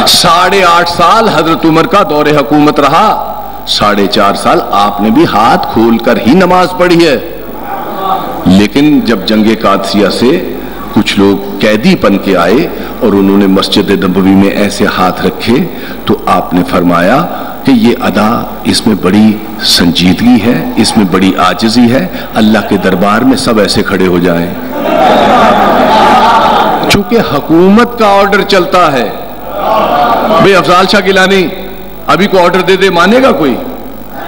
8.5 سال حضرت عمر کا دور حکومت رہا، 4.5 سال آپ نے بھی ہاتھ کھول کر ہی نماز پڑھی ہے. لیکن جب جنگ قادسیہ سے کچھ لوگ قیدی بن کے آئے اور انہوں نے مسجد نبوی میں ایسے ہاتھ رکھے تو آپ نے فرمایا کہ یہ ادا، اس میں بڑی سنجیدگی ہے، اس میں بڑی عاجزی ہے، اللہ کے دربار میں سب ایسے کھڑے ہو جائیں. چونکہ حکومت کا آرڈر چلتا ہے. بھئی افضال شاہ گیلانی ابھی کو آرڈر دے دے، مانے گا کوئی؟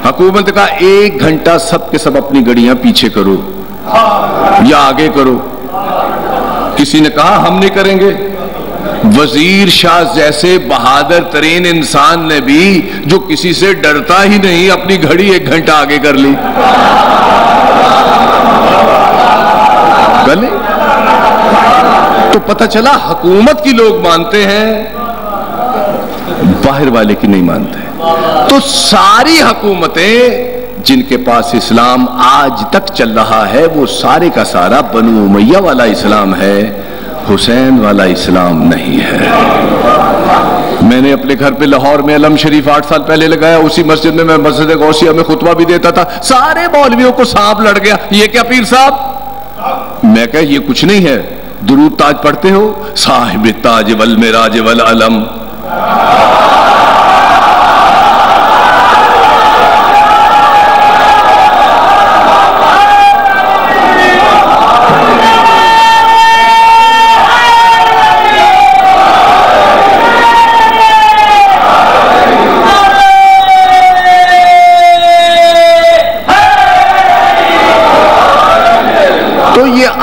حکومت کا 1 گھنٹہ سب کے سب اپنی گڑیاں پیچھے کرو یا آگے کرو. کسی نے کہا ہم نہیں کریں گے. وزیر شاہ جیسے بہادر ترین انسان نے بھی، جو کسی سے ڈرتا ہی نہیں، اپنی گھڑی 1 گھنٹہ آگے کر لی. گلے تو پتہ چلا حکومت کی لوگ مانتے ہیں، باہر والے کی نہیں مانتے. تو ساری حکومتیں جن کے پاس اسلام آج تک چل رہا ہے وہ سارے کا سارا بنو امیہ والا اسلام ہے، حسین والا اسلام نہیں ہے. میں نے اپنے گھر پہ لاہور میں علم شریف 8 سال پہلے لگایا. اسی مسجد میں مسجد غوثیہ میں خطبہ بھی دیتا تھا. سارے مولویوں کو سانپ لڑ گیا. یہ کیا پیر صاحب؟ میں کہا یہ کچھ نہیں ہے. درود تاج پڑھتے ہو؟ صاحب تاج والمراج والعلم.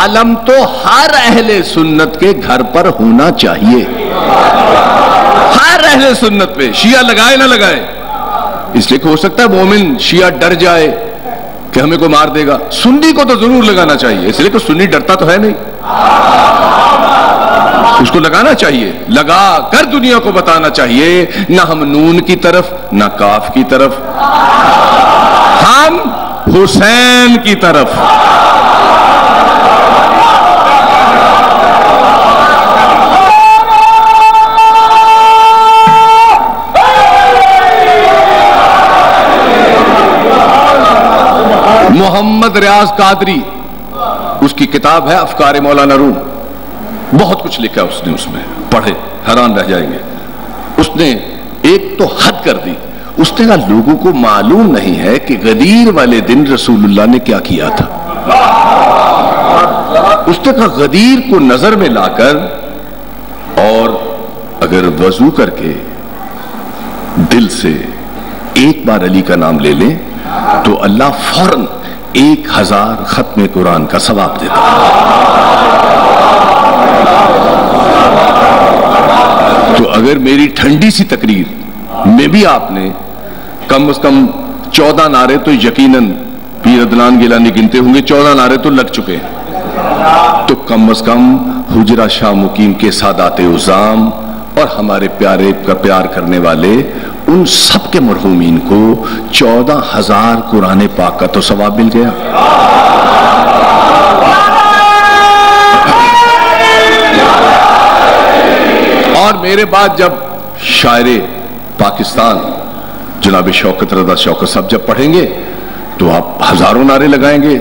علم تو ہر اہل سنت کے گھر پر ہونا چاہیے. ہر اہل سنت پہ، شیعہ لگائے نہ لگائے. اس لیے کہ ہو سکتا ہے مومن شیعہ ڈر جائے کہ ہمیں کوئی مار دے گا. سنی کو تو ضرور لگانا چاہیے، اس لیے کہ سنی ڈرتا تو ہے نہیں. اس کو لگانا چاہیے، لگا کر دنیا کو بتانا چاہیے نہ ہم نون کی طرف نہ کاف کی طرف، ہم حسین کی طرف. محمد ریاض قادری، اس کی کتاب ہے افکار مولانا روم، بہت کچھ لکھا ہے اس نے، اس میں پڑھے حیران رہ جائیں گے. اس نے ایک تو حد کر دی. اس نے کہا لوگوں کو معلوم نہیں ہے کہ غدیر والے دن رسول اللہ نے کیا کیا تھا. اس نے کہا غدیر کو نظر میں لا کر اور اگر وضو کر کے دل سے ایک بار علی کا نام لے لیں تو اللہ فوراً 1000 ختم قرآن کا ثواب دیتا. تو اگر میری ٹھنڈی سی تقریر میں بھی آپ نے کم از کم 14 نعرے تو یقیناً پیر عدنان گیلانی گنتے ہوں گے، 14 نعرے تو لگ چکے ہیں، تو کم از کم حجرہ شاہ مقیم کے سادات عظام اور ہمارے پیارے کا پیار کرنے والے ان سب کے مرحومین کو 14,000 قرآن پاک کا تو ثواب مل گیا. اور میرے بعد جب شاعر پاکستان جناب شوکت رضا شوکت صاحب جب پڑھیں گے تو آپ ہزاروں نعرے لگائیں گے،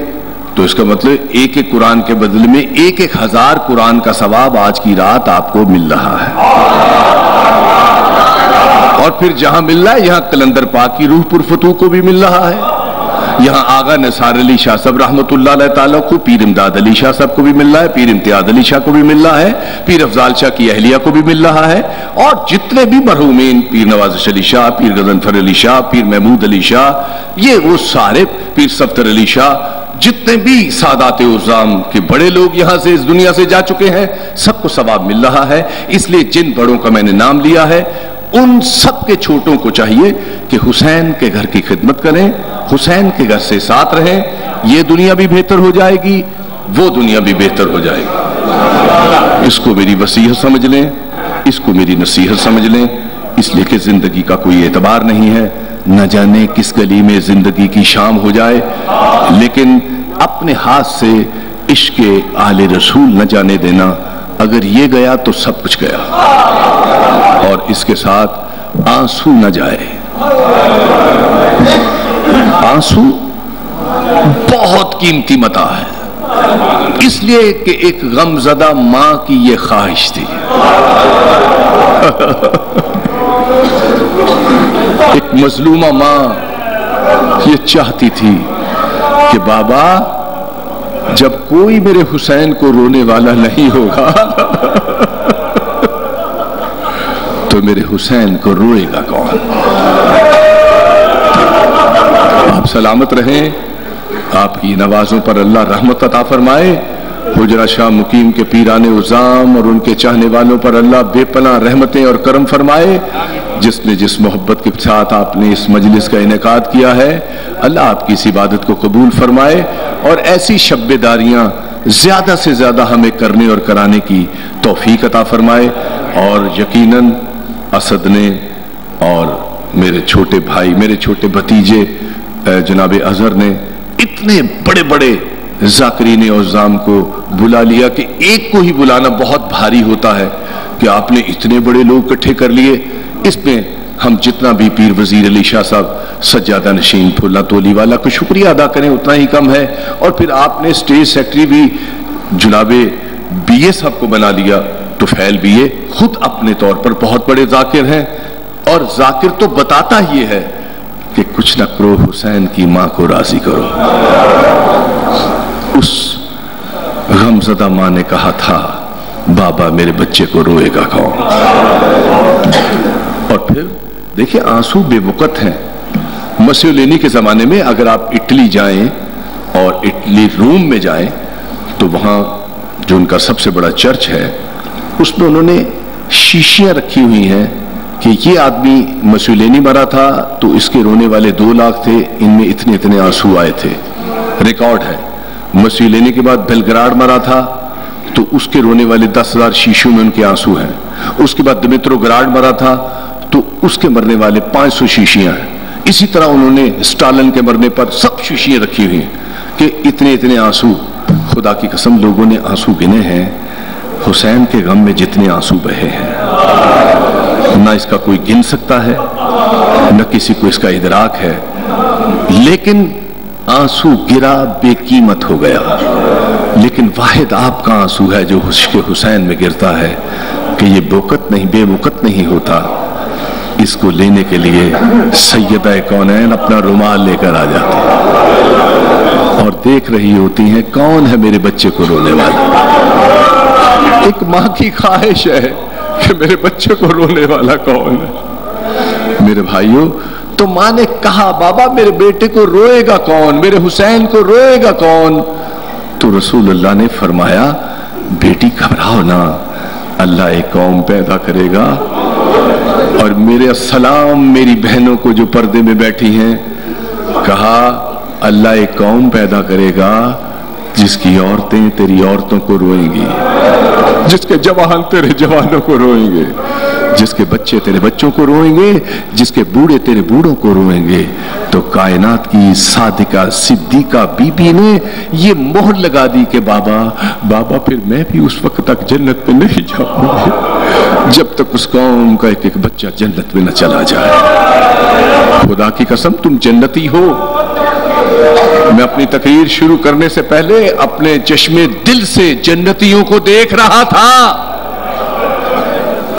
تو اس کا مطلب ایک ایک قرآن کے بدلے میں 1000 قرآن کا ثواب آج کی رات آپ کو مل رہا ہے. اور پھر جہاں مل رہا ہے یہاں قلندر پاک کی روح پرفتوح کو بھی مل رہا ہے، یہاں آغا نثار علی شاہ صاحب رحمۃ اللہ علیہ تعالیٰ کو، پیر امداد علی شاہ صاحب کو بھی مل رہا ہے، پیر امتیاز علی شاہ کو بھی مل رہا ہے، پیر افضال شاہ کی اہلیہ کو بھی مل رہا ہے، اور جتنے بھی مرحومین پیر نوازش علی شاہ، پیر غضنفر علی شاہ، پیر محمود علی شاہ، یہ وہ سارے، پیر صفدر علی شاہ، جتنے بھی سادات عظام کے بڑے لوگ یہاں سے اس دنیا سے جا چکے ہیں، سب کو ثواب مل رہا ہے. اس لیے جن بڑوں کا میں نے نام لیا ہے ان سب کے چھوٹوں کو چاہیے کہ حسین کے گھر کی خدمت کریں، حسین کے گھر سے ساتھ رہیں. یہ دنیا بھی بہتر ہو جائے گی، وہ دنیا بھی بہتر ہو جائے گی. اس کو میری وصیت سمجھ لیں، اس کو میری نصیحت سمجھ لیں، اس لیے کہ زندگی کا کوئی اعتبار نہیں ہے. نہ جانے کس گلی میں زندگی کی شام ہو جائے، لیکن اپنے ہاتھ سے عشق آل رسول نہ جانے دینا. اگر یہ گیا تو سب کچھ گیا، اور اس کے ساتھ آنسو نہ جائے۔ آنسو بہت قیمتی متاع ہے، اس لیے کہ ایک غمزدہ ماں کی یہ خواہش تھی۔ ایک مظلومہ ماں یہ چاہتی تھی کہ بابا جب کوئی میرے حسین کو رونے والا نہیں ہوگا تو میرے حسین کو روئے گا کون؟ آپ سلامت رہیں، آپ کی نوازوں پر اللہ رحمت عطا فرمائے، حجرہ شاہ مقیم کے پیران عظام اور ان کے چاہنے والوں پر اللہ بے پناہ رحمتیں اور کرم فرمائے۔ جس نے جس محبت کے ساتھ آپ نے اس مجلس کا انعقاد کیا ہے، اللہ آپ کی اس عبادت کو قبول فرمائے، اور ایسی شب داریاں زیادہ سے زیادہ ہمیں کرنے اور کرانے کی توفیق عطا فرمائے۔ اور یقیناً اسد نے اور میرے چھوٹے بھائی، میرے چھوٹے بھتیجے جناب اظہر نے اتنے بڑے بڑے ذاکرین عظام کو بلا لیا کہ ایک کو ہی بلانا بہت بھاری ہوتا ہے، کہ آپ نے اتنے بڑے لوگ اکٹھے کر لیے۔ اس میں ہم جتنا بھی پیر وزیر علی شاہ صاحب، سجادہ نشین پھولا تولی والا کو شکریہ ادا کریں اتنا ہی کم ہے۔ اور پھر آپ نے اسٹیج سیکرٹری بھی جناب بی اے صاحب کو بنا لیا۔ طفیل بی اے خود اپنے طور پر بہت بڑے ذاکر ہیں، اور ذاکر تو بتاتا ہی ہے کہ کچھ نہ کرو حسین کی ماں کو راضی کرو۔ اس غمزدہ ماں نے کہا تھا بابا میرے بچے کو روئے گا کون؟ اور پھر دیکھیں آنسو بے وقت ہیں۔ مسولینی کے زمانے میں اگر آپ اٹلی جائیں اور اٹلی روم میں جائیں تو وہاں جو ان کا سب سے بڑا چرچ ہے، اس میں انہوں نے شیشیاں رکھی ہوئی ہیں کہ یہ آدمی مسولینی مرا تھا تو اس کے رونے والے 2 لاکھ تھے، ان میں اتنے اتنے آنسو آئے تھے، ریکارڈ ہے۔ مسولینی کے بعد بیلگراڈ مرا تھا تو اس کے رونے والے 10,000 شیشوں میں ان کے آنسو ہیں۔ اس کے بعد دمیترو گراڈ مرا تھا تو اس کے مرنے والے 500 شیشیاں ہیں۔ اسی طرح انہوں نے اسٹالن کے مرنے پر سب شیشیاں رکھی ہوئی ہیں کہ اتنے اتنے آنسو۔ خدا کی قسم لوگوں نے آنسو گنے ہیں، حسین کے غم میں جتنے آنسو بہے ہیں نہ اس کا کوئی گن سکتا ہے، نہ کسی کو اس کا ادراک ہے، لیکن آنسو گرا بے قیمت ہو گیا۔ لیکن واحد آپ کا آنسو ہے جو عشق حسین میں گرتا ہے کہ یہ بے وقت نہیں ہوتا۔ اس کو لینے کے لیے سیدہ کونین اپنا رومال لے کر آ جاتی اور دیکھ رہی ہوتی ہیں کون ہے میرے بچے کو رونے والا۔ ایک ماں کی خواہش ہے کہ میرے بچے کو رونے والا کون ہے۔ میرے بھائیوں، تو ماں نے کہا بابا میرے بیٹے کو روئے گا کون، میرے حسین کو روئے گا کون؟ تو رسول اللہ نے فرمایا بیٹی گھبراؤ نہ، اللہ ایک قوم پیدا کرے گا۔ اور میرے السلام میری بہنوں کو جو پردے میں بیٹھی ہیں، کہا اللہ ایک قوم پیدا کرے گا جس کی عورتیں تیری عورتوں کو روئیں گی، جس کے جوان تیرے جوانوں کو روئیں گے، جس کے بچے تیرے بچوں کو روئیں گے، جس کے بوڑھے تیرے بوڑھوں کو روئیں گے۔ تو کائنات کی صادقہ صدیقہ بی بی نے یہ مہر لگا دی کہ بابا پھر میں بھی اس وقت تک جنت میں نہیں جاؤں گی جب تک اس قوم کا ایک ایک بچہ جنت میں نہ چلا جائے۔ خدا کی قسم تم جنتی ہو۔ میں اپنی تقریر شروع کرنے سے پہلے اپنے چشمے دل سے جنتیوں کو دیکھ رہا تھا۔